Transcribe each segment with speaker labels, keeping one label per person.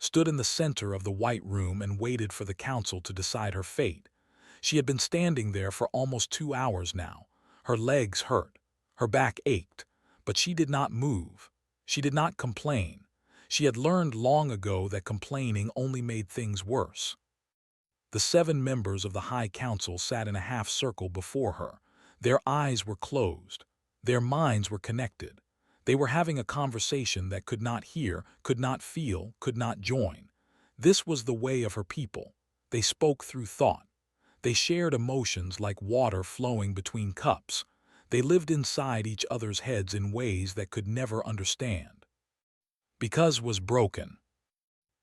Speaker 1: stood in the center of the white room and waited for the council to decide her fate. She had been standing there for almost 2 hours now. Her legs hurt, her back ached, but she did not move. She did not complain. She had learned long ago that complaining only made things worse. The 7 members of the High Council sat in a half-circle before her. Their eyes were closed. Their minds were connected. They were having a conversation that could not hear, could not feel, could not join. This was the way of her people. They spoke through thought. They shared emotions like water flowing between cups. They lived inside each other's heads in ways that could never understand. Because was broken.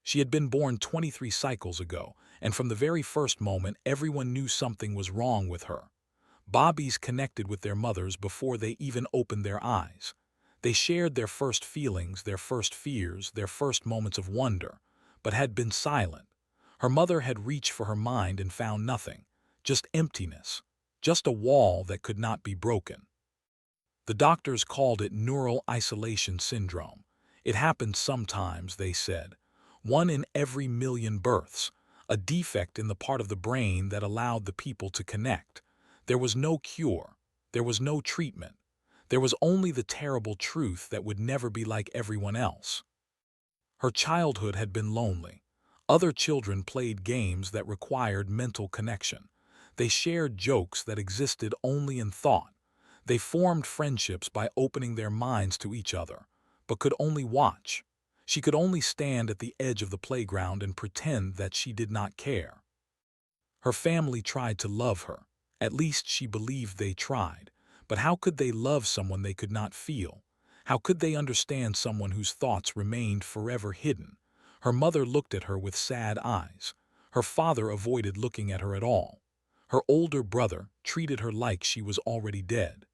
Speaker 1: She had been born 23 cycles ago, and from the very first moment everyone knew something was wrong with her. Bobbies connected with their mothers before they even opened their eyes. They shared their first feelings, their first fears, their first moments of wonder, but had been silent. Her mother had reached for her mind and found nothing, just emptiness, just a wall that could not be broken. The doctors called it neural isolation syndrome. It happened sometimes, they said. 1 in every million births, a defect in the part of the brain that allowed the people to connect. There was no cure. There was no treatment. There was only the terrible truth that would never be like everyone else. Her childhood had been lonely. Other children played games that required mental connection. They shared jokes that existed only in thought. They formed friendships by opening their minds to each other, but could only watch. She could only stand at the edge of the playground and pretend that she did not care. Her family tried to love her. At least she believed they tried. But how could they love someone they could not feel? How could they understand someone whose thoughts remained forever hidden? Her mother looked at her with sad eyes. Her father avoided looking at her at all. Her older brother treated her like she was already dead.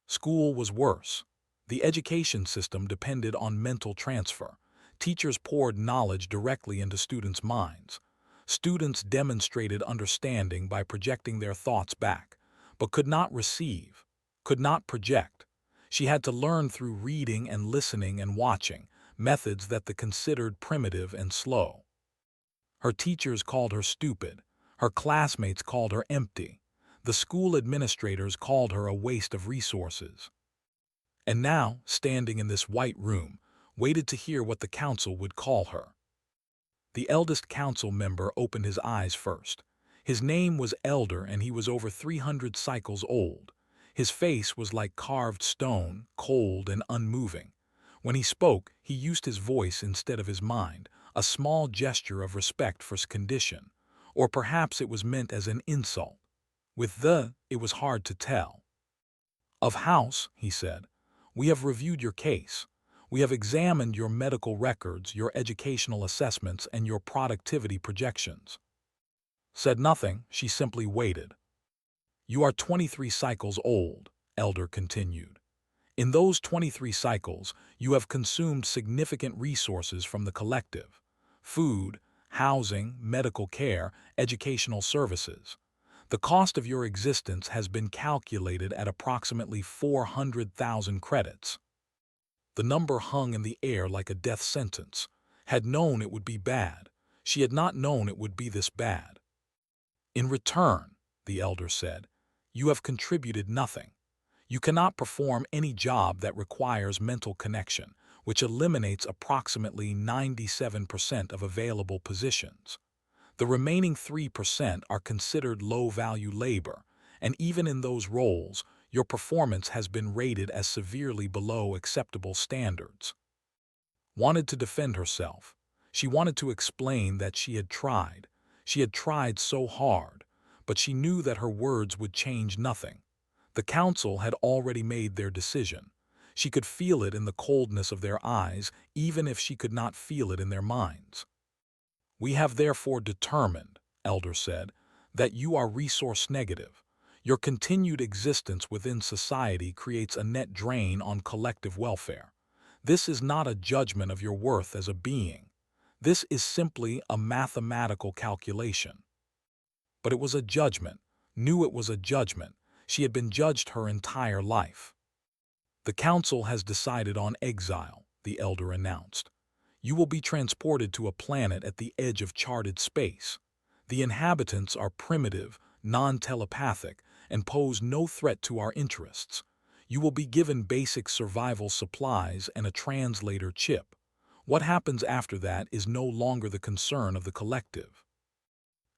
Speaker 1: School was worse. The education system depended on mental transfer. Teachers poured knowledge directly into students' minds. Students demonstrated understanding by projecting their thoughts back, but could not receive, could not project. She had to learn through reading and listening and watching, methods that they considered primitive and slow. Her teachers called her stupid. Her classmates called her empty. The school administrators called her a waste of resources. And now, standing in this white room, waited to hear what the council would call her. The eldest council member opened his eyes first. His name was Elder and he was over 300 cycles old. His face was like carved stone, cold and unmoving. When he spoke, he used his voice instead of his mind, a small gesture of respect for his condition. Or perhaps it was meant as an insult. With it was hard to tell. "Of House," he said, "we have reviewed your case. We have examined your medical records, your educational assessments, and your productivity projections." Said nothing, she simply waited. "You are 23 cycles old," Elder continued. "In those 23 cycles, you have consumed significant resources from the collective: food, housing, medical care, educational services. The cost of your existence has been calculated at approximately 400,000 credits." The number hung in the air like a death sentence. Had known it would be bad. She had not known it would be this bad. "In return," the elder said, "you have contributed nothing. You cannot perform any job that requires mental connection, which eliminates approximately 97% of available positions. The remaining 3% are considered low-value labor, and even in those roles, your performance has been rated as severely below acceptable standards." Wanted to defend herself. She wanted to explain that she had tried. She had tried so hard, but she knew that her words would change nothing. The council had already made their decision. She could feel it in the coldness of their eyes, even if she could not feel it in their minds. "We have therefore determined," Elder said, "that you are resource negative. Your continued existence within society creates a net drain on collective welfare. This is not a judgment of your worth as a being. This is simply a mathematical calculation." But it was a judgment, knew it was a judgment. She had been judged her entire life. "The council has decided on exile," the elder announced. You will be transported to a planet at the edge of charted space. The inhabitants are primitive, non-telepathic, and pose no threat to our interests. You will be given basic survival supplies and a translator chip. What happens after that is no longer the concern of the collective.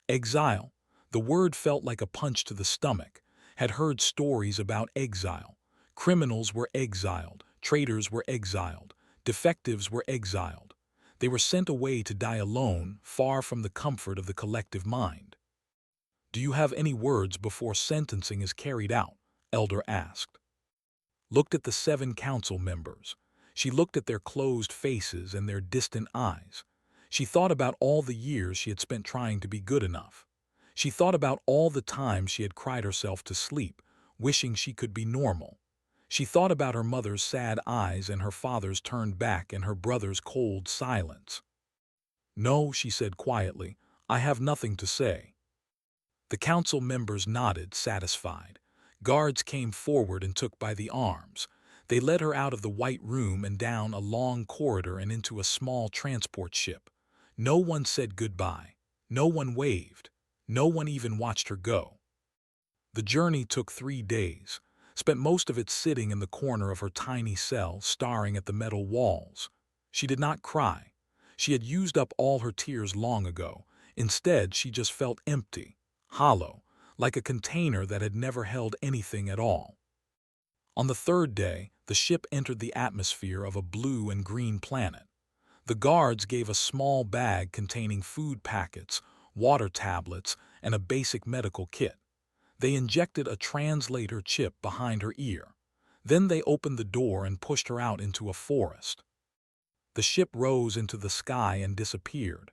Speaker 1: Exile. The word felt like a punch to the stomach. Had heard stories about exile. Criminals were exiled, traitors were exiled, defectives were exiled. They were sent away to die alone, far from the comfort of the collective mind. "Do you have any words before sentencing is carried out?" Elder asked. Looked at the 7 council members. She looked at their closed faces and their distant eyes. She thought about all the years she had spent trying to be good enough. She thought about all the times she had cried herself to sleep, wishing she could be normal. She thought about her mother's sad eyes and her father's turned back and her brother's cold silence. "No," she said quietly, "I have nothing to say." The council members nodded, satisfied. Guards came forward and took by the arms. They led her out of the white room and down a long corridor and into a small transport ship. No one said goodbye. No one waved. No one even watched her go. The journey took 3 days, spent most of it sitting in the corner of her tiny cell, staring at the metal walls. She did not cry. She had used up all her tears long ago. Instead, she just felt empty, hollow, like a container that had never held anything at all. On the 3rd day, the ship entered the atmosphere of a blue and green planet. The guards gave a small bag containing food packets, water tablets, and a basic medical kit. They injected a translator chip behind her ear. Then they opened the door and pushed her out into a forest. The ship rose into the sky and disappeared.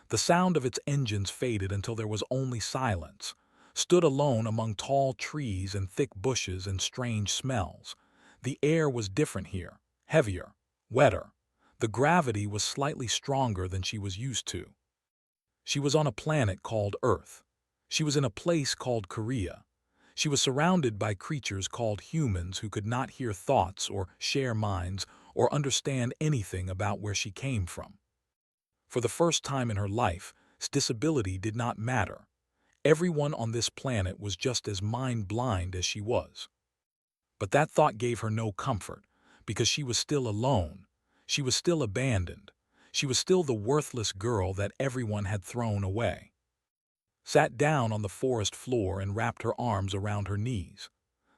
Speaker 1: The sound of its engines faded until there was only silence. Stood alone among tall trees and thick bushes and strange smells. The air was different here, heavier, wetter. The gravity was slightly stronger than she was used to. She was on a planet called Earth. She was in a place called Korea. She was surrounded by creatures called humans who could not hear thoughts or share minds or understand anything about where she came from. For the first time in her life, disability did not matter. Everyone on this planet was just as mind-blind as she was. But that thought gave her no comfort, because she was still alone. She was still abandoned. She was still the worthless girl that everyone had thrown away. Sat down on the forest floor and wrapped her arms around her knees.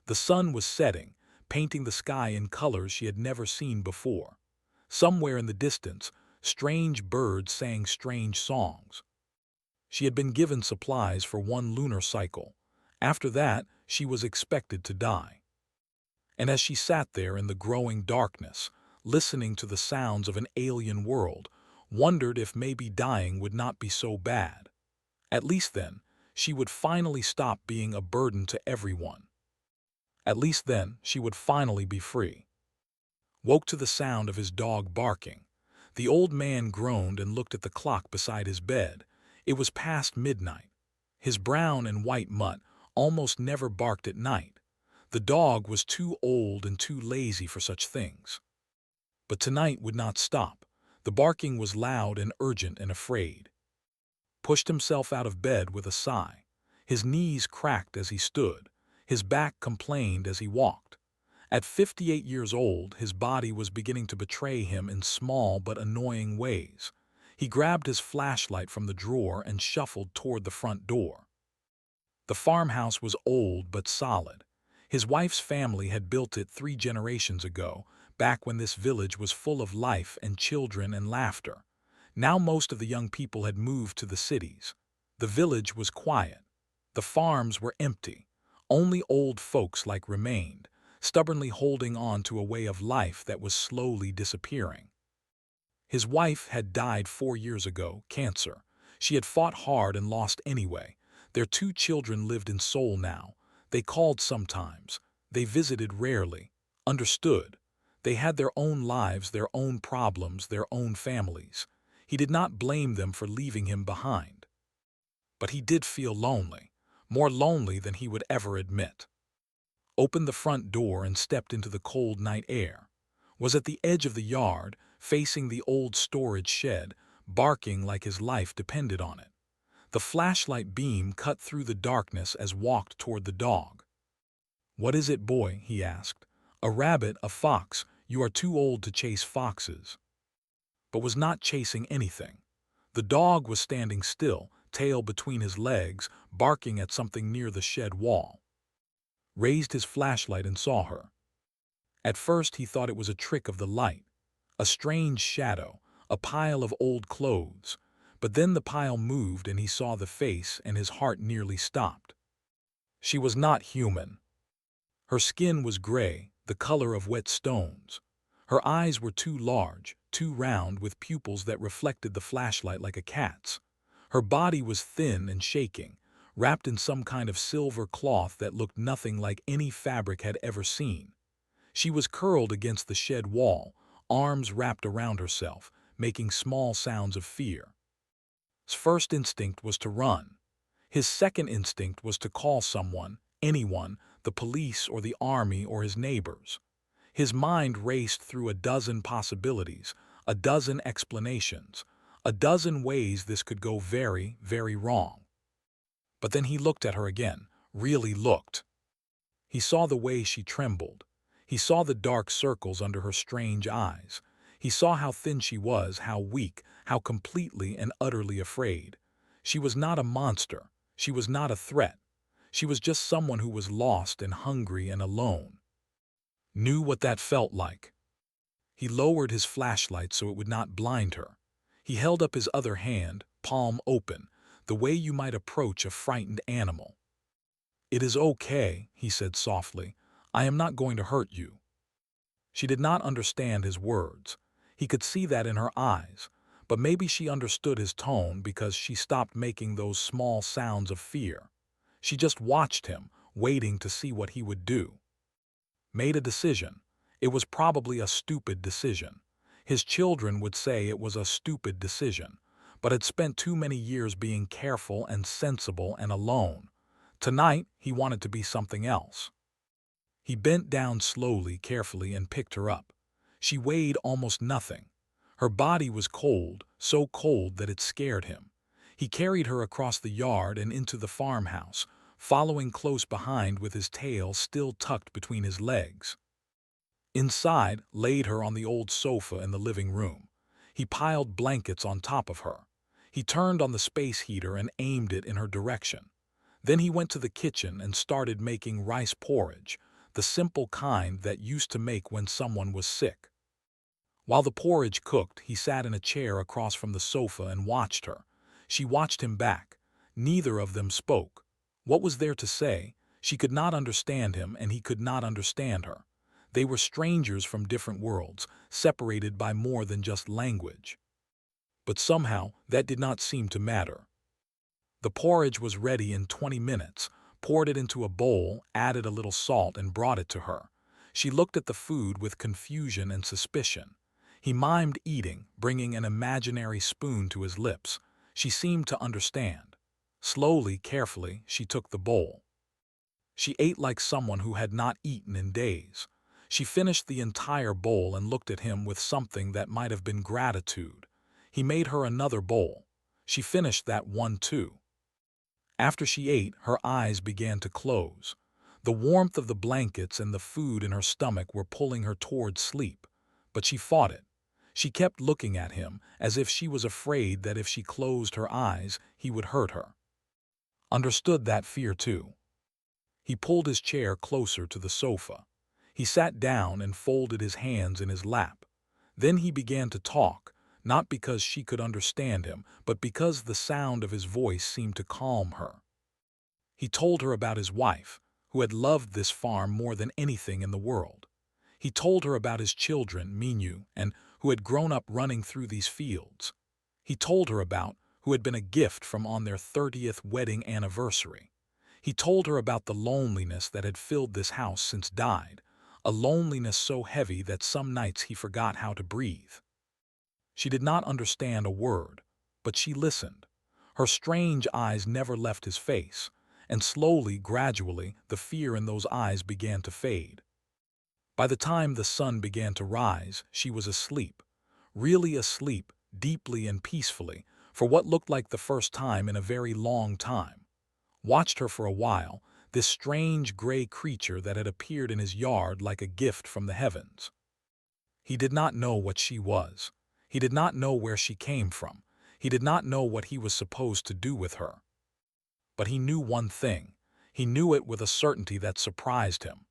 Speaker 1: The sun was setting, painting the sky in colors she had never seen before. Somewhere in the distance, strange birds sang strange songs. She had been given supplies for 1 lunar cycle. After that, she was expected to die. And as she sat there in the growing darkness, listening to the sounds of an alien world, wondered if maybe dying would not be so bad. At least then, she would finally stop being a burden to everyone. At least then, she would finally be free. Woke to the sound of his dog barking. The old man groaned and looked at the clock beside his bed. It was past midnight. His brown and white mutt almost never barked at night. The dog was too old and too lazy for such things. But tonight would not stop. The barking was loud and urgent and afraid. Pushed himself out of bed with a sigh. His knees cracked as he stood. His back complained as he walked. At 58 years old, his body was beginning to betray him in small but annoying ways. He grabbed his flashlight from the drawer and shuffled toward the front door. The farmhouse was old but solid. His wife's family had built it 3 generations ago, back when this village was full of life and children and laughter. Now most of the young people had moved to the cities. The village was quiet. The farms were empty. Only old folks remained, stubbornly holding on to a way of life that was slowly disappearing. His wife had died 4 years ago, cancer. She had fought hard and lost anyway. Their 2 children lived in Seoul now. They called sometimes. They visited rarely. Understood. They had their own lives, their own problems, their own families. He did not blame them for leaving him behind. But he did feel lonely, more lonely than he would ever admit. Opened the front door and stepped into the cold night air. Was at the edge of the yard, facing the old storage shed, barking like his life depended on it. The flashlight beam cut through the darkness as walked toward the dog. "What is it, boy?" he asked. "A rabbit, a fox. You are too old to chase foxes." But was not chasing anything. The dog was standing still, tail between his legs, barking at something near the shed wall. Raised his flashlight and saw her. At first he thought it was a trick of the light, a strange shadow, a pile of old clothes. But then the pile moved and he saw the face and his heart nearly stopped. She was not human. Her skin was gray, the color of wet stones. Her eyes were too large, too round, with pupils that reflected the flashlight like a cat's. Her body was thin and shaking, wrapped in some kind of silver cloth that looked nothing like any fabric had ever seen. She was curled against the shed wall, arms wrapped around herself, making small sounds of fear. His first instinct was to run. His second instinct was to call someone, anyone, the police or the army or his neighbors. His mind raced through a dozen possibilities, a dozen explanations, a dozen ways this could go very, very wrong. But then he looked at her again, really looked. He saw the way she trembled. He saw the dark circles under her strange eyes. He saw how thin she was, how weak, how completely and utterly afraid. She was not a monster. She was not a threat. She was just someone who was lost and hungry and alone. Knew what that felt like. He lowered his flashlight so it would not blind her. He held up his other hand, palm open, the way you might approach a frightened animal. "It is okay," he said softly. "I am not going to hurt you." She did not understand his words. He could see that in her eyes, but maybe she understood his tone because she stopped making those small sounds of fear. She just watched him, waiting to see what he would do. Made a decision. It was probably a stupid decision. His children would say it was a stupid decision, but had spent too many years being careful and sensible and alone. Tonight, he wanted to be something else. He bent down slowly, carefully, and picked her up. She weighed almost nothing. Her body was cold, so cold that it scared him. He carried her across the yard and into the farmhouse, following close behind with his tail still tucked between his legs. Inside, laid her on the old sofa in the living room. He piled blankets on top of her. He turned on the space heater and aimed it in her direction. Then he went to the kitchen and started making rice porridge, the simple kind that used to make when someone was sick. While the porridge cooked, he sat in a chair across from the sofa and watched her. She watched him back. Neither of them spoke. What was there to say? She could not understand him, and he could not understand her. They were strangers from different worlds, separated by more than just language. But somehow, that did not seem to matter. The porridge was ready in 20 minutes, poured it into a bowl, added a little salt, and brought it to her. She looked at the food with confusion and suspicion. He mimed eating, bringing an imaginary spoon to his lips. She seemed to understand. Slowly, carefully, she took the bowl. She ate like someone who had not eaten in days. She finished the entire bowl and looked at him with something that might have been gratitude. He made her another bowl. She finished that one too. After she ate, her eyes began to close. The warmth of the blankets and the food in her stomach were pulling her towards sleep, but she fought it. She kept looking at him as if she was afraid that if she closed her eyes, he would hurt her. Understood that fear too. He pulled his chair closer to the sofa. He sat down and folded his hands in his lap. Then he began to talk, not because she could understand him, but because the sound of his voice seemed to calm her. He told her about his wife, who had loved this farm more than anything in the world. He told her about his children, Minyu, and who had grown up running through these fields. He told her about who had been a gift from on their 30th wedding anniversary. He told her about the loneliness that had filled this house since died, a loneliness so heavy that some nights he forgot how to breathe. She did not understand a word, but she listened. Her strange eyes never left his face, and slowly, gradually, the fear in those eyes began to fade. By the time the sun began to rise, she was asleep. really asleep, deeply and peacefully, for what looked like the first time in a very long time. Watched her for a while, this strange gray creature that had appeared in his yard like a gift from the heavens. He did not know what she was. He did not know where she came from. He did not know what he was supposed to do with her. But he knew one thing. He knew it with a certainty that surprised him.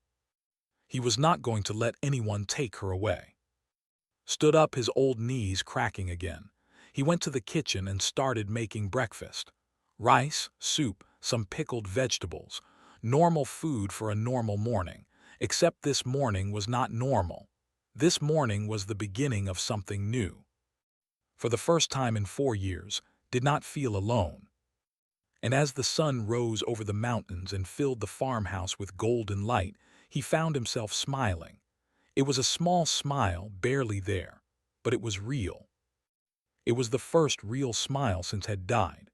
Speaker 1: He was not going to let anyone take her away. Stood up, his old knees cracking again. He went to the kitchen and started making breakfast. Rice, soup, some pickled vegetables. Normal food for a normal morning. Except this morning was not normal. This morning was the beginning of something new. For the first time in 4 years, did not feel alone. And as the sun rose over the mountains and filled the farmhouse with golden light, he found himself smiling. It was a small smile, barely there, but it was real. It was the first real smile since had died.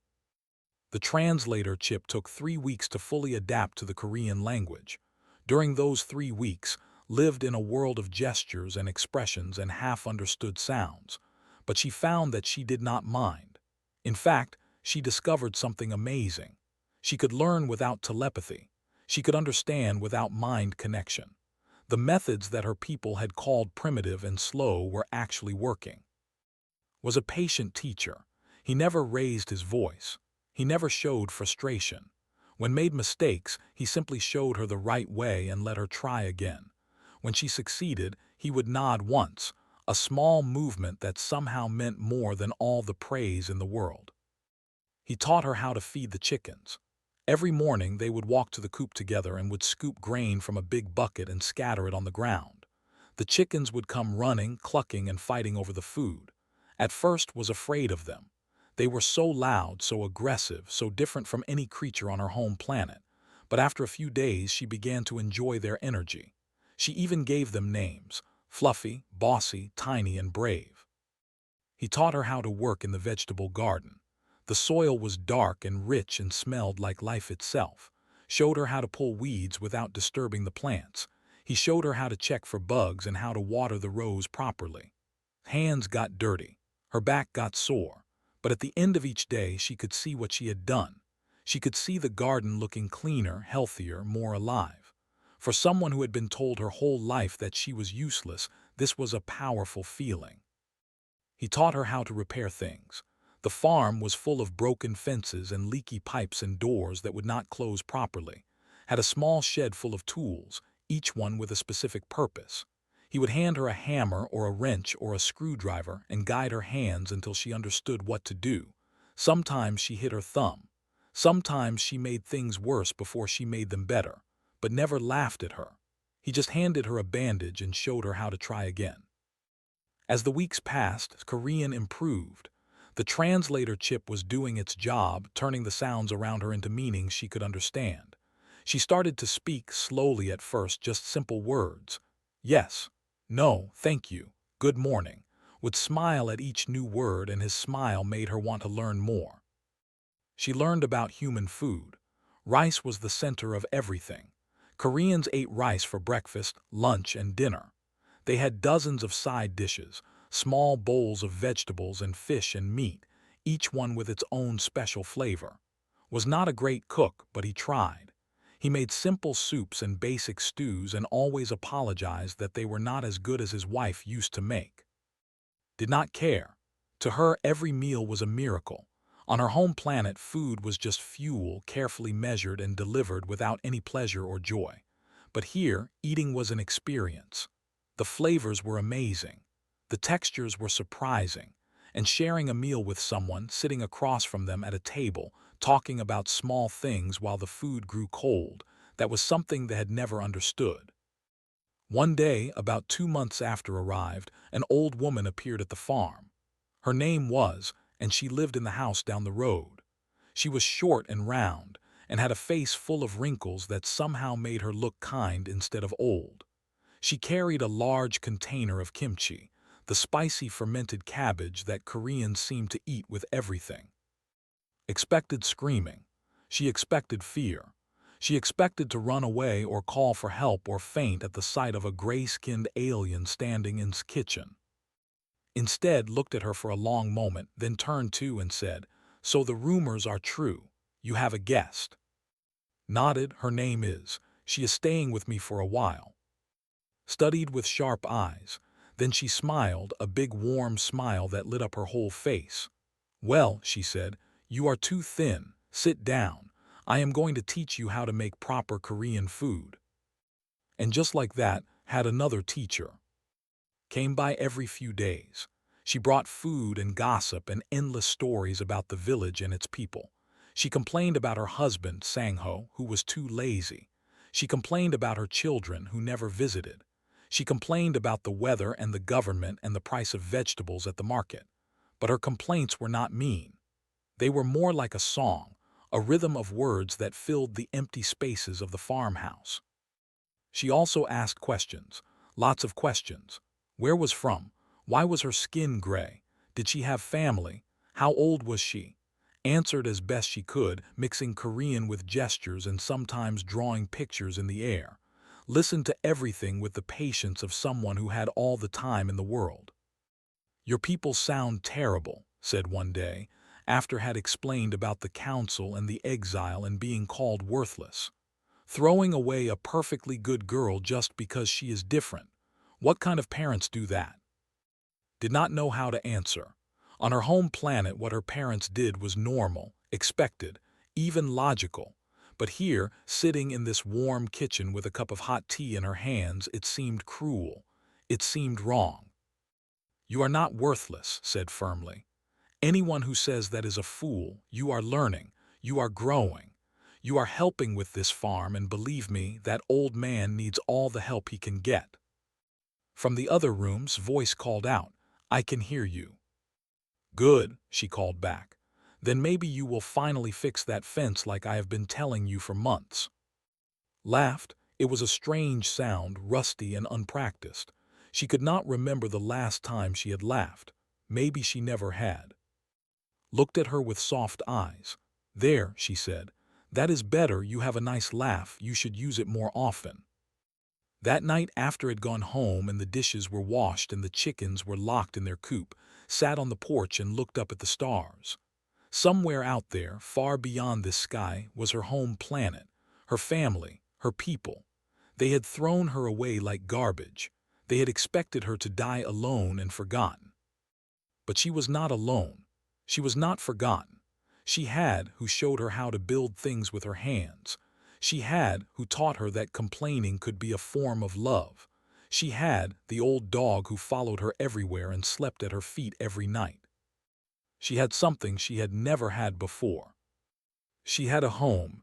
Speaker 1: The translator chip took 3 weeks to fully adapt to the Korean language. During those 3 weeks, lived in a world of gestures and expressions and half-understood sounds, but she found that she did not mind. In fact, she discovered something amazing. She could learn without telepathy. She could understand without mind connection. The methods that her people had called primitive and slow were actually working. Was a patient teacher. He never raised his voice. He never showed frustration. When made mistakes, he simply showed her the right way and let her try again. When she succeeded, he would nod once, a small movement that somehow meant more than all the praise in the world. He taught her how to feed the chickens. Every morning they would walk to the coop together and would scoop grain from a big bucket and scatter it on the ground. The chickens would come running, clucking, and fighting over the food. At first was afraid of them. They were so loud, so aggressive, so different from any creature on her home planet. But after a few days she began to enjoy their energy. She even gave them names: Fluffy, Bossy, Tiny, and Brave. He taught her how to work in the vegetable garden. The soil was dark and rich and smelled like life itself. Showed her how to pull weeds without disturbing the plants. He showed her how to check for bugs and how to water the rows properly. Hands got dirty. Her back got sore. But at the end of each day she could see what she had done. She could see the garden looking cleaner, healthier, more alive. For someone who had been told her whole life that she was useless, this was a powerful feeling. He taught her how to repair things. The farm was full of broken fences and leaky pipes and doors that would not close properly. Had a small shed full of tools, each one with a specific purpose. He would hand her a hammer or a wrench or a screwdriver and guide her hands until she understood what to do. Sometimes she hit her thumb. Sometimes she made things worse before she made them better, but never laughed at her. He just handed her a bandage and showed her how to try again. As the weeks passed, Korean improved. The translator chip was doing its job, turning the sounds around her into meanings she could understand. She started to speak slowly at first, just simple words. Yes, no, thank you, good morning. Would smile at each new word, and his smile made her want to learn more. She learned about human food. Rice was the center of everything. Koreans ate rice for breakfast, lunch, and dinner. They had dozens of side dishes, small bowls of vegetables and fish and meat, each one with its own special flavor. Was not a great cook, but he tried. He made simple soups and basic stews and always apologized that they were not as good as his wife used to make. Did not care. To her, every meal was a miracle. On her home planet, food was just fuel, carefully measured and delivered without any pleasure or joy. But here, eating was an experience. The flavors were amazing. The textures were surprising. And sharing a meal with someone, sitting across from them at a table, talking about small things while the food grew cold, that was something they had never understood. One day, about 2 months after arrived, an old woman appeared at the farm. Her name was, and she lived in the house down the road. She was short and round, and had a face full of wrinkles that somehow made her look kind instead of old. She carried a large container of kimchi, the spicy fermented cabbage that Koreans seem to eat with everything. Expected screaming. She expected fear. She expected to run away or call for help or faint at the sight of a gray-skinned alien standing in the kitchen. Instead, looked at her for a long moment, then turned to and said, "So the rumors are true. You have a guest." Nodded. "Her name is. She is staying with me for a while." Studied with sharp eyes. Then she smiled, a big warm smile that lit up her whole face. "Well," she said, "you are too thin. Sit down. I am going to teach you how to make proper Korean food." And just like that, had another teacher. Came by every few days. She brought food and gossip and endless stories about the village and its people. She complained about her husband, Sang-ho, who was too lazy. She complained about her children, who never visited. She complained about the weather and the government and the price of vegetables at the market. But her complaints were not mean. They were more like a song, a rhythm of words that filled the empty spaces of the farmhouse. She also asked questions, lots of questions. Where was from? Why was her skin gray? Did she have family? How old was she? Answered as best she could, mixing Korean with gestures and sometimes drawing pictures in the air. Listened to everything with the patience of someone who had all the time in the world. "Your people sound terrible," said one day, after had explained about the council and the exile and being called worthless. Throwing away a perfectly good girl just because she is different. What kind of parents do that? Did not know how to answer. On her home planet, what her parents did was normal, expected, even logical. But here, sitting in this warm kitchen with a cup of hot tea in her hands, it seemed cruel. It seemed wrong. "You are not worthless," said firmly. "Anyone who says that is a fool. You are learning. You are growing. You are helping with this farm, and believe me, that old man needs all the help he can get." From the other room's voice called out, "I can hear you." "Good," she called back. "Then maybe you will finally fix that fence like I have been telling you for months." Laughed. It was a strange sound, rusty and unpracticed. She could not remember the last time she had laughed. Maybe she never had. Looked at her with soft eyes. "There," she said. "That is better. You have a nice laugh. You should use it more often." That night, after had gone home and the dishes were washed and the chickens were locked in their coop, sat on the porch and looked up at the stars. Somewhere out there, far beyond this sky, was her home planet, her family, her people. They had thrown her away like garbage. They had expected her to die alone and forgotten. But she was not alone. She was not forgotten. She had who showed her how to build things with her hands. She had who taught her that complaining could be a form of love. She had the old dog who followed her everywhere and slept at her feet every night. She had something she had never had before. She had a home.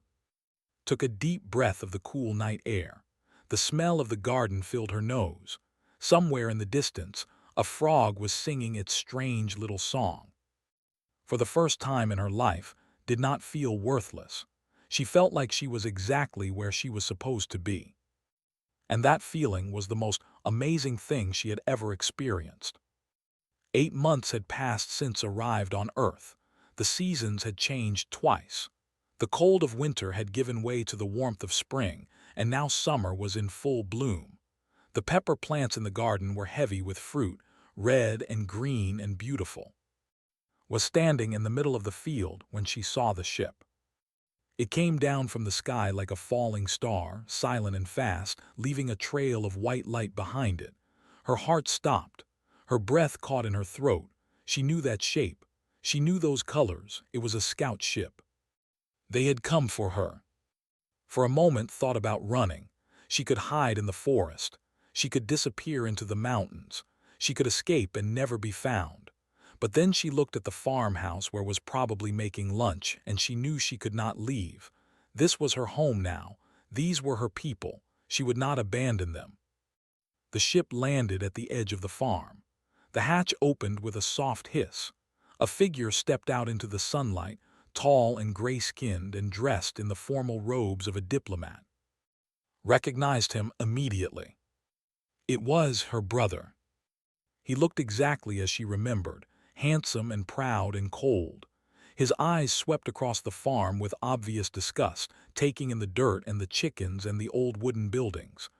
Speaker 1: Took a deep breath of the cool night air. The smell of the garden filled her nose. Somewhere in the distance, a frog was singing its strange little song. For the first time in her life, did not feel worthless. She felt like she was exactly where she was supposed to be. And that feeling was the most amazing thing she had ever experienced. 8 months had passed since arrived on Earth. The seasons had changed twice. The cold of winter had given way to the warmth of spring, and now summer was in full bloom. The pepper plants in the garden were heavy with fruit, red and green and beautiful. Was standing in the middle of the field when she saw the ship. It came down from the sky like a falling star, silent and fast, leaving a trail of white light behind it. Her heart stopped. Her breath caught in her throat. She knew that shape. She knew those colors. It was a scout ship. They had come for her. For a moment thought about running. She could hide in the forest. She could disappear into the mountains. She could escape and never be found. But then she looked at the farmhouse where was probably making lunch, and she knew she could not leave. This was her home now. These were her people. She would not abandon them. The ship landed at the edge of the farm. The hatch opened with a soft hiss. A figure stepped out into the sunlight, tall and gray-skinned and dressed in the formal robes of a diplomat. Recognized him immediately. It was her brother. He looked exactly as she remembered, handsome and proud and cold. His eyes swept across the farm with obvious disgust, taking in the dirt and the chickens and the old wooden buildings.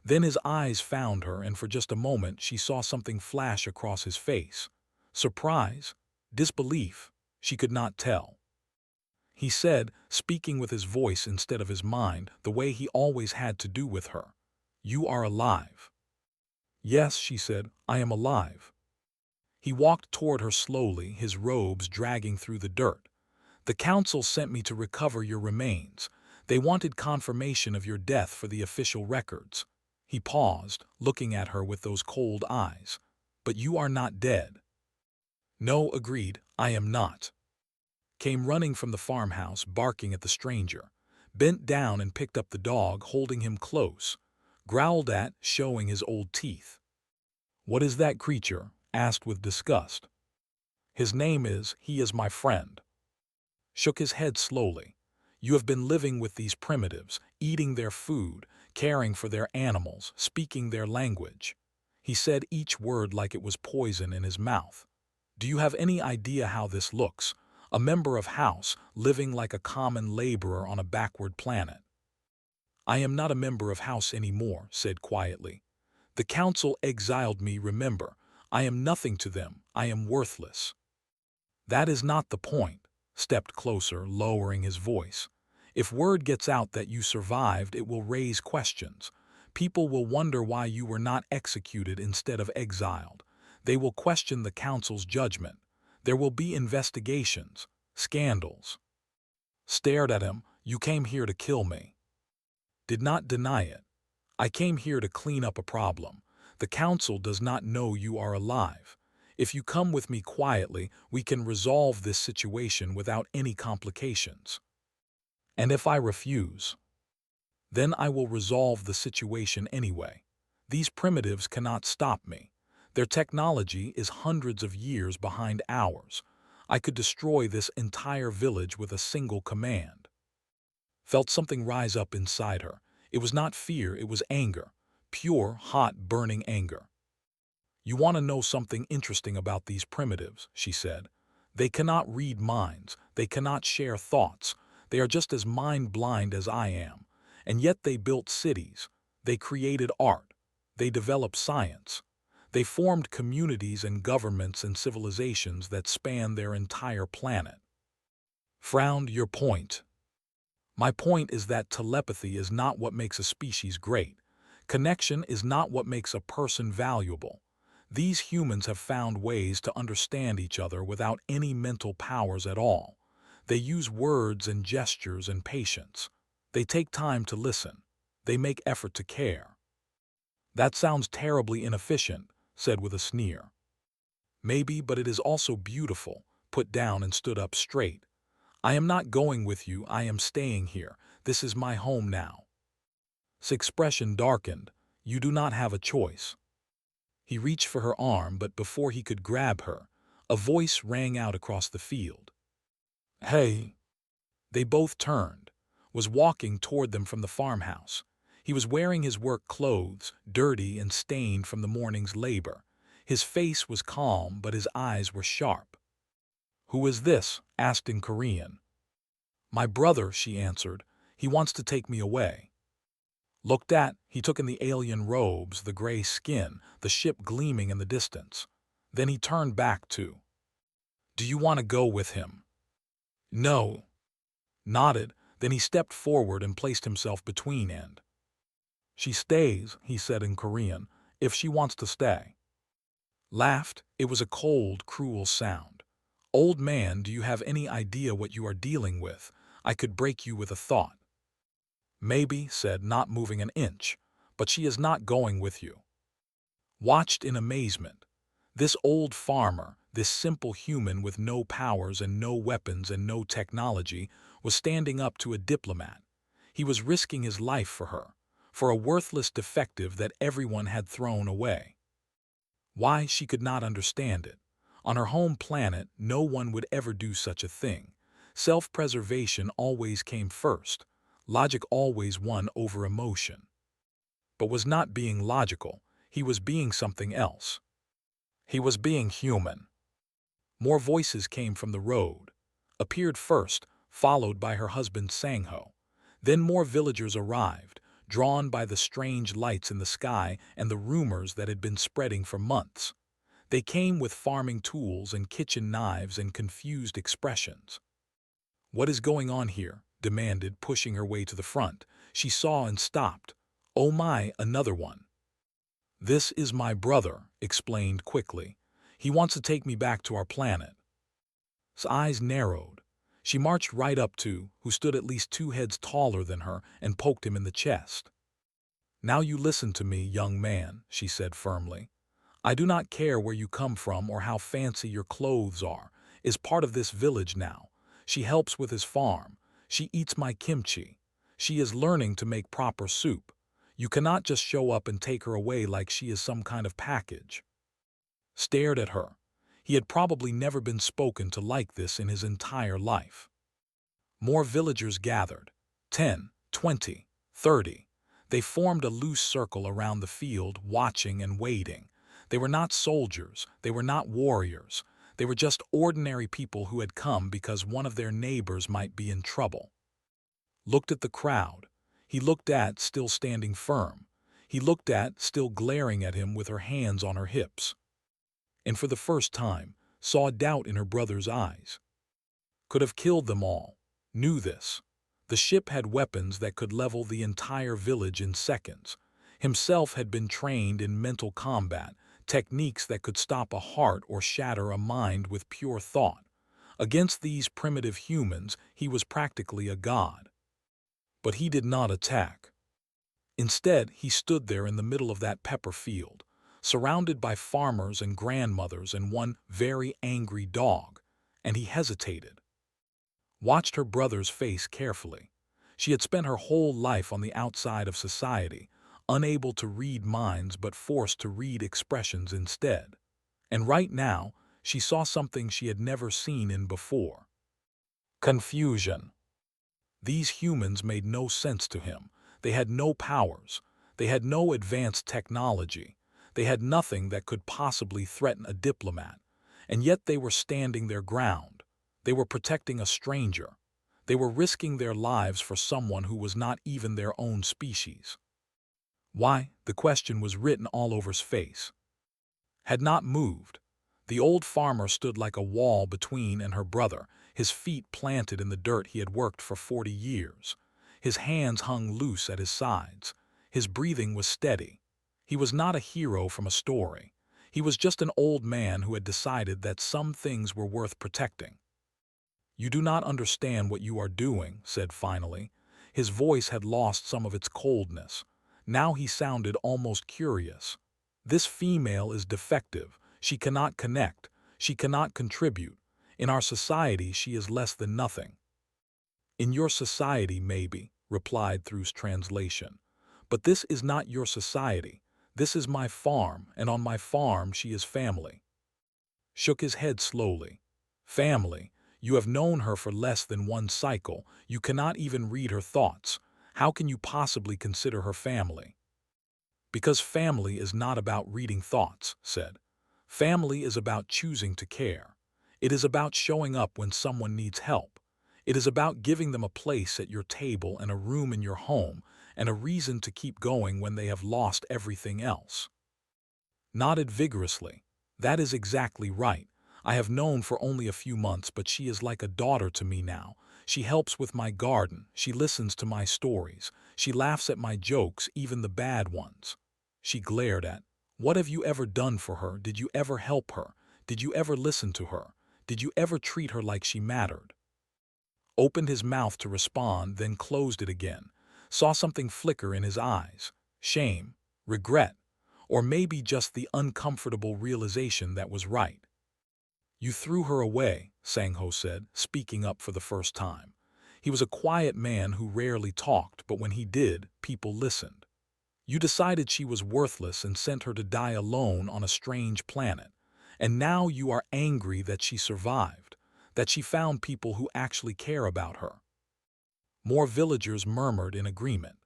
Speaker 1: Then his eyes found her, and for just a moment she saw something flash across his face. Surprise? Disbelief? She could not tell. He said, speaking with his voice instead of his mind, the way he always had to do with her, "You are alive." "Yes," she said, "I am alive." He walked toward her slowly, his robes dragging through the dirt. "The council sent me to recover your remains. They wanted confirmation of your death for the official records." He paused, looking at her with those cold eyes. "But you are not dead." "No," agreed, "I am not." Came running from the farmhouse, barking at the stranger. Bent down and picked up the dog, holding him close. Growled at, showing his old teeth. "What is that creature?" asked with disgust. "His name is, he is my friend." Shook his head slowly. "You have been living with these primitives, eating their food, caring for their animals, speaking their language." He said each word like it was poison in his mouth. "Do you have any idea how this looks? A member of House, living like a common laborer on a backward planet." "I am not a member of House anymore," said quietly. "The council exiled me, remember. I am nothing to them. I am worthless." "That is not the point." Stepped closer, lowering his voice. "If word gets out that you survived, it will raise questions. People will wonder why you were not executed instead of exiled. They will question the council's judgment. There will be investigations, scandals." Stared at him. "You came here to kill me." Did not deny it. "I came here to clean up a problem. The council does not know you are alive. If you come with me quietly, we can resolve this situation without any complications. And if I refuse, then I will resolve the situation anyway. These primitives cannot stop me. Their technology is hundreds of years behind ours. I could destroy this entire village with a single command." Felt something rise up inside her. It was not fear, it was anger. Pure, hot, burning anger. "You want to know something interesting about these primitives," she said. "They cannot read minds. They cannot share thoughts. They are just as mind-blind as I am. And yet they built cities. They created art. They developed science. They formed communities and governments and civilizations that span their entire planet." Frowned. "Your point?" "My point is that telepathy is not what makes a species great. Connection is not what makes a person valuable. These humans have found ways to understand each other without any mental powers at all. They use words and gestures and patience. They take time to listen. They make effort to care." "That sounds terribly inefficient," said with a sneer. "Maybe, but it is also beautiful." Put down and stood up straight. "I am not going with you. I am staying here. This is my home now." His expression darkened. "You do not have a choice." He reached for her arm, but before he could grab her, a voice rang out across the field. "Hey!" They both turned. Was walking toward them from the farmhouse. He was wearing his work clothes, dirty and stained from the morning's labor. His face was calm, but his eyes were sharp. "Who is this?" asked in Korean. "My brother," she answered. "He wants to take me away." Looked at, he took in the alien robes, the gray skin, the ship gleaming in the distance. Then he turned back to, "Do you want to go with him?" "No." Nodded, then he stepped forward and placed himself between and. "She stays," he said in Korean, "if she wants to stay." Laughed. It was a cold, cruel sound. "Old man, do you have any idea what you are dealing with? I could break you with a thought." "Maybe," said, not moving an inch, "but she is not going with you." Watched in amazement. This old farmer, this simple human with no powers and no weapons and no technology, was standing up to a diplomat. He was risking his life for a worthless defective that everyone had thrown away. Why, she could not understand it. On her home planet, no one would ever do such a thing. Self-preservation always came first. Logic always won over emotion. But was not being logical, he was being something else. He was being human. More voices came from the road. Appeared first, followed by her husband Sangho. Then more villagers arrived, drawn by the strange lights in the sky and the rumors that had been spreading for months. They came with farming tools and kitchen knives and confused expressions. "What is going on here?" demanded, pushing her way to the front. She saw and stopped. "Oh my, another one." "This is my brother," explained quickly. "He wants to take me back to our planet." His eyes narrowed. She marched right up to, who stood at least 2 heads taller than her, and poked him in the chest. "Now you listen to me, young man," she said firmly. "I do not care where you come from or how fancy your clothes are. Is part of this village now. She helps with his farm. She eats my kimchi. She is learning to make proper soup. You cannot just show up and take her away like she is some kind of package." Stared at her. He had probably never been spoken to like this in his entire life. More villagers gathered. 10, 20, 30. They formed a loose circle around the field, watching and waiting. They were not soldiers, they were not warriors. They were just ordinary people who had come because one of their neighbors might be in trouble. Looked at the crowd. He looked at, still standing firm. He looked at, still glaring at him with her hands on her hips. And for the first time, saw doubt in her brother's eyes. Could have killed them all. Knew this. The ship had weapons that could level the entire village in seconds. Himself had been trained in mental combat, techniques that could stop a heart or shatter a mind with pure thought. Against these primitive humans, he was practically a god. But he did not attack. Instead, he stood there in the middle of that pepper field, surrounded by farmers and grandmothers and one very angry dog, and he hesitated. Watched her brother's face carefully. She had spent her whole life on the outside of society, unable to read minds but forced to read expressions instead. And right now, she saw something she had never seen in before. Confusion. These humans made no sense to him. They had no powers. They had no advanced technology. They had nothing that could possibly threaten a diplomat. And yet they were standing their ground. They were protecting a stranger. They were risking their lives for someone who was not even their own species. Why? The question was written all over his face. Had not moved. The old farmer stood like a wall between and her brother, his feet planted in the dirt he had worked for 40 years. His hands hung loose at his sides. His breathing was steady. He was not a hero from a story. He was just an old man who had decided that some things were worth protecting. "You do not understand what you are doing," said finally. His voice had lost some of its coldness. Now he sounded almost curious. "This female is defective. She cannot connect. She cannot contribute. In our society, she is less than nothing." "In your society, maybe," replied through's translation. "But this is not your society. This is my farm, and on my farm she is family." Shook his head slowly. "Family? You have known her for less than one cycle. You cannot even read her thoughts. How can you possibly consider her family?" "Because family is not about reading thoughts," said. "Family is about choosing to care. It is about showing up when someone needs help. It is about giving them a place at your table and a room in your home and a reason to keep going when they have lost everything else." Nodded vigorously. "That is exactly right. I have known for only a few months, but she is like a daughter to me now. She helps with my garden. She listens to my stories. She laughs at my jokes, even the bad ones." She glared at. "What have you ever done for her? Did you ever help her? Did you ever listen to her? Did you ever treat her like she mattered?" Opened his mouth to respond, then closed it again. Saw something flicker in his eyes. Shame, regret, or maybe just the uncomfortable realization that was right. "You threw her away," Sang-ho said, speaking up for the first time. He was a quiet man who rarely talked, but when he did, people listened. "You decided she was worthless and sent her to die alone on a strange planet. And now you are angry that she survived, that she found people who actually care about her." More villagers murmured in agreement.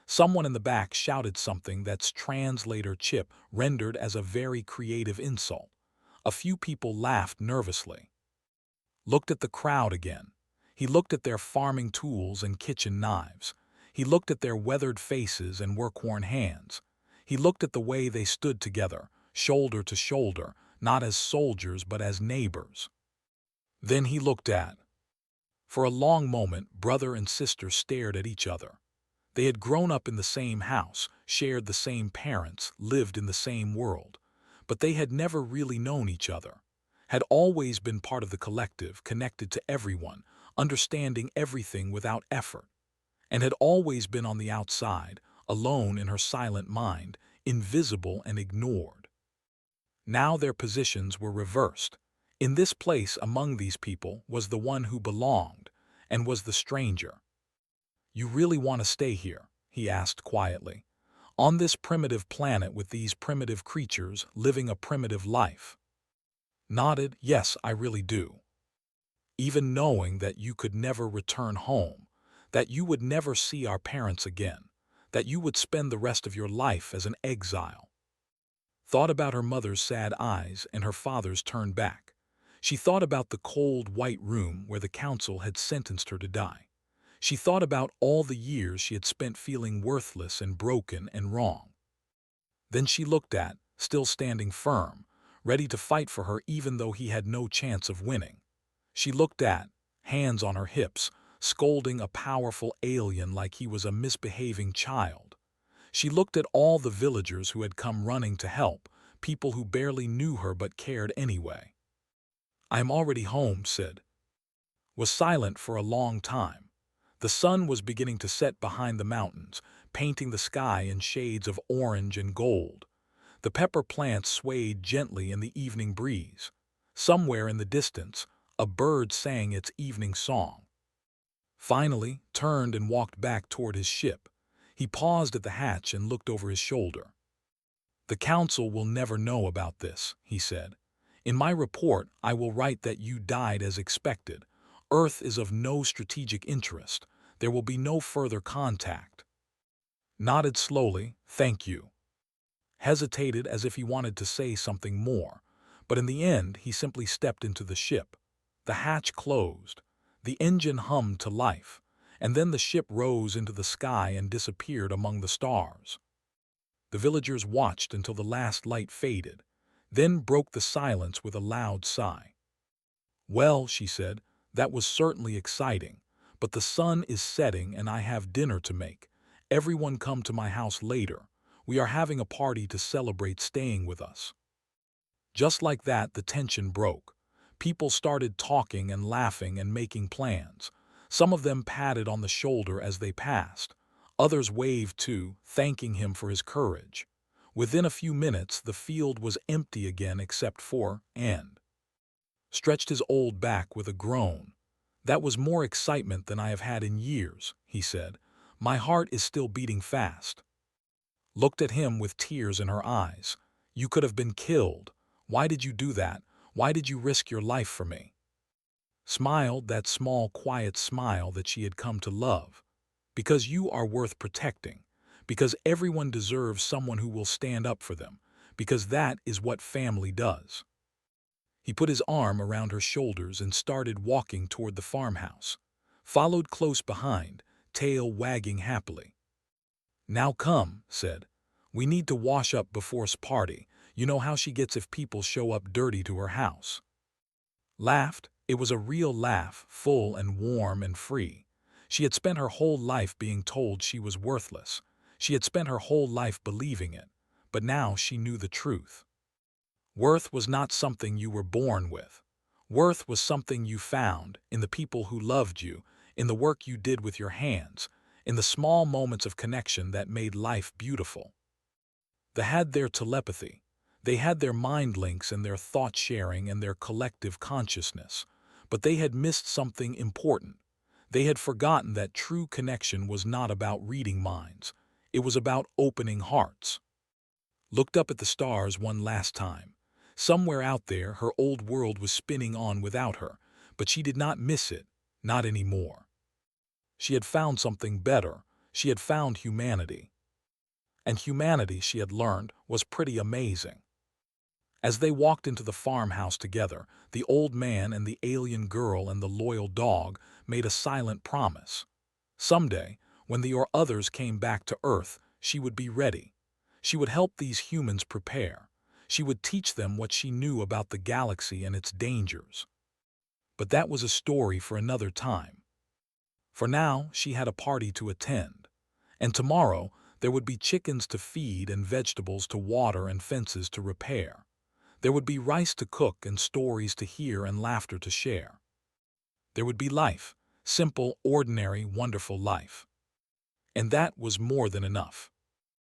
Speaker 1: Someone in the back shouted something that's translator Chip rendered as a very creative insult. A few people laughed nervously. Looked at the crowd again. He looked at their farming tools and kitchen knives. He looked at their weathered faces and work-worn hands. He looked at the way they stood together, shoulder to shoulder, not as soldiers but as neighbors. Then he looked at. For a long moment, brother and sister stared at each other. They had grown up in the same house, shared the same parents, lived in the same world. But they had never really known each other, had always been part of the collective, connected to everyone, understanding everything without effort, and had always been on the outside, alone in her silent mind, invisible and ignored. Now their positions were reversed. In this place among these people was the one who belonged, and was the stranger. "You really want to stay here?" he asked quietly. "On this primitive planet with these primitive creatures living a primitive life?" Nodded, "Yes, I really do. Even knowing that you could never return home, that you would never see our parents again, that you would spend the rest of your life as an exile." Thought about her mother's sad eyes and her father's turned back. She thought about the cold, white room where the council had sentenced her to die. She thought about all the years she had spent feeling worthless and broken and wrong. Then she looked at, still standing firm, ready to fight for her even though he had no chance of winning. She looked at, hands on her hips, scolding a powerful alien like he was a misbehaving child. She looked at all the villagers who had come running to help, people who barely knew her but cared anyway. "I am already home," said. Was silent for a long time. The sun was beginning to set behind the mountains, painting the sky in shades of orange and gold. The pepper plants swayed gently in the evening breeze. Somewhere in the distance, a bird sang its evening song. Finally, turned and walked back toward his ship. He paused at the hatch and looked over his shoulder. "The council will never know about this," he said. "In my report, I will write that you died as expected. Earth is of no strategic interest. There will be no further contact." Nodded slowly, "Thank you." Hesitated as if he wanted to say something more, but in the end he simply stepped into the ship. The hatch closed. The engine hummed to life, and then the ship rose into the sky and disappeared among the stars. The villagers watched until the last light faded, then broke the silence with a loud sigh. "Well," she said, "that was certainly exciting, but the sun is setting and I have dinner to make. Everyone come to my house later. We are having a party to celebrate staying with us." Just like that, the tension broke. People started talking and laughing and making plans. Some of them patted on the shoulder as they passed. Others waved too, thanking him for his courage. Within a few minutes, the field was empty again except for And stretched his old back with a groan. "That was more excitement than I have had in years," he said. "My heart is still beating fast." Looked at him with tears in her eyes. "You could have been killed. Why did you do that? Why did you risk your life for me?" Smiled that small, quiet smile that she had come to love. "Because you are worth protecting. Because everyone deserves someone who will stand up for them. Because that is what family does." He put his arm around her shoulders and started walking toward the farmhouse. Followed close behind, tail wagging happily. "Now come," said. "We need to wash up before's party. You know how she gets if people show up dirty to her house." Laughed. It was a real laugh, full and warm and free. She had spent her whole life being told she was worthless. She had spent her whole life believing it. But now she knew the truth. Worth was not something you were born with. Worth was something you found in the people who loved you, in the work you did with your hands, in the small moments of connection that made life beautiful. They had their telepathy. They had their mind links and their thought sharing and their collective consciousness. But they had missed something important. They had forgotten that true connection was not about reading minds. It was about opening hearts. Looked up at the stars one last time. Somewhere out there, her old world was spinning on without her, but she did not miss it, not anymore. She had found something better. She had found humanity. And humanity, she had learned, was pretty amazing. As they walked into the farmhouse together, the old man and the alien girl and the loyal dog made a silent promise. Someday, When the others came back to Earth, she would be ready. She would help these humans prepare. She would teach them what she knew about the galaxy and its dangers. But that was a story for another time. For now, she had a party to attend. And tomorrow, there would be chickens to feed and vegetables to water and fences to repair. There would be rice to cook and stories to hear and laughter to share. There would be life, simple, ordinary, wonderful life. And that was more than enough.